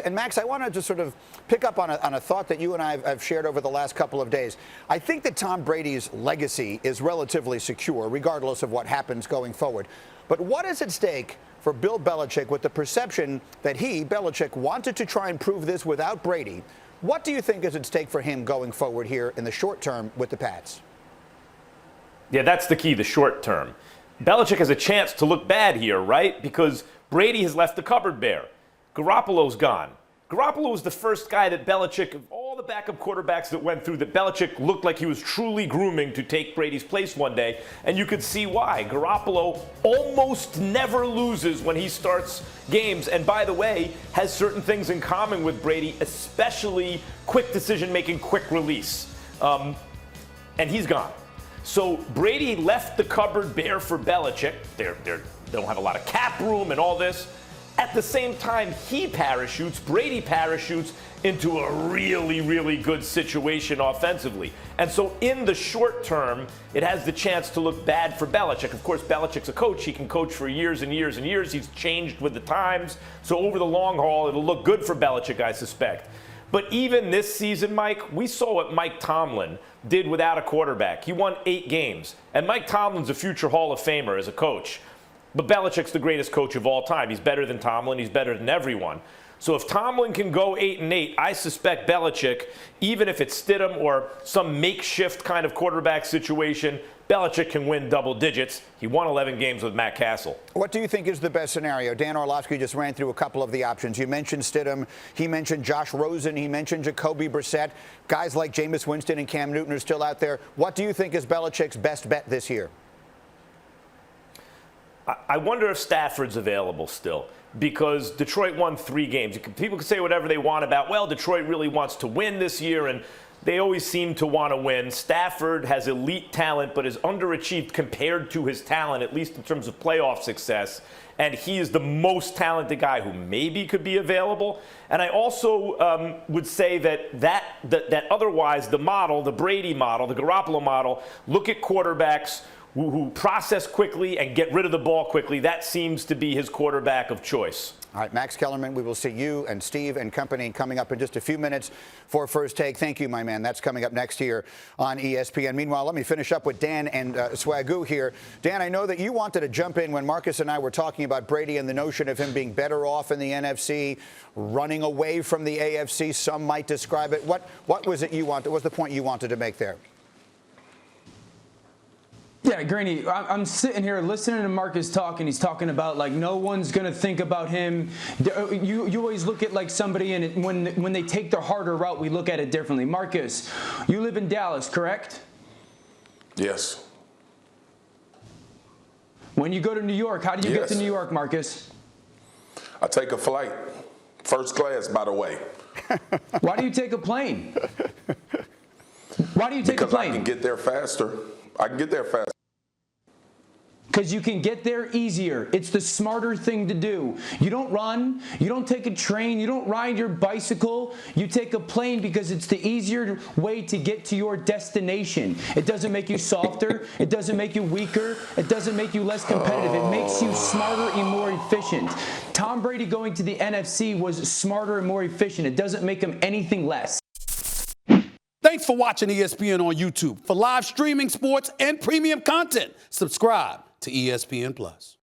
And Max, I want to just sort of pick up on a thought that you and I have shared over the last couple of days. I think that Tom Brady's legacy is relatively secure, regardless of what happens going forward. But what is at stake for Bill Belichick with the perception that he, Belichick, wanted to try and prove this without Brady? What do you think is at stake for him going forward here in the short term with the Pats? Yeah, that's the key, the short term. Belichick has a chance to look bad here, right? Because Brady has left the cupboard bare. Garoppolo's gone. Garoppolo was the first guy that Belichick, of all the backup quarterbacks that went through, that Belichick looked like he was truly grooming to take Brady's place one day. And you could see why. Garoppolo almost never loses when he starts games. And by the way, has certain things in common with Brady, especially quick decision-making, quick release. And he's gone. So Brady left the cupboard bare for Belichick. They don't have a lot of cap room and all this. At the same time, Brady parachutes into a really, really good situation offensively. And so in the short term, it has the chance to look bad for Belichick. Of course, Belichick's a coach. He can coach for years and years and years. He's changed with the times. So over the long haul, it'll look good for Belichick, I suspect. But even this season, Mike, we saw what Mike Tomlin did without a quarterback. He won 8 games. And Mike Tomlin's a future Hall of Famer as a coach. But Belichick's the greatest coach of all time. He's better than Tomlin. He's better than everyone. So if Tomlin can go 8-8, I suspect Belichick, even if it's Stidham or some makeshift kind of quarterback situation, Belichick can win double digits. He won 11 games with Matt Castle. What do you think is the best scenario? Dan Orlovsky just ran through a couple of the options. You mentioned Stidham. He mentioned Josh Rosen. He mentioned Jacoby Brissett. Guys like Jameis Winston and Cam Newton are still out there. What do you think is Belichick's best bet this year? I wonder if Stafford's available still, because Detroit won 3 games. People can say whatever they want about, well, Detroit really wants to win this year, and they always seem to want to win. Stafford has elite talent, but is underachieved compared to his talent, at least in terms of playoff success. And he is the most talented guy who maybe could be available. And I also would say that otherwise the model, the Brady model, the Garoppolo model, look at quarterbacks who process quickly and get rid of the ball quickly. That seems to be his quarterback of choice. All right, Max Kellerman, we will see you and Steve and company coming up in just a few minutes for First Take. Thank you, my man. That's coming up next here on ESPN. Meanwhile, let me finish up with Dan and Swagoo here. Dan, I know that you wanted to jump in when Marcus and I were talking about Brady and the notion of him being better off in the NFC, running away from the AFC. Some might describe it. What was it you wanted? What was the point you wanted to make there? Yeah, Greeny, I'm sitting here listening to Marcus talk, and he's talking about, like, no one's going to think about him. You always look at, like, somebody, and when they take the harder route, we look at it differently. Marcus, you live in Dallas, correct? Yes. When you go to New York, how do you get to New York, Marcus? I take a flight. First class, by the way. Why do you take a plane? Why do you take a plane? Because I can get there faster. I can get there faster. Because you can get there easier. It's the smarter thing to do. You don't run. You don't take a train. You don't ride your bicycle. You take a plane because it's the easier way to get to your destination. It doesn't make you softer. It doesn't make you weaker. It doesn't make you less competitive. It makes you smarter and more efficient. Tom Brady going to the NFC was smarter and more efficient. It doesn't make him anything less. Thanks for watching ESPN on YouTube. For live streaming, sports, and premium content, subscribe to ESPN+.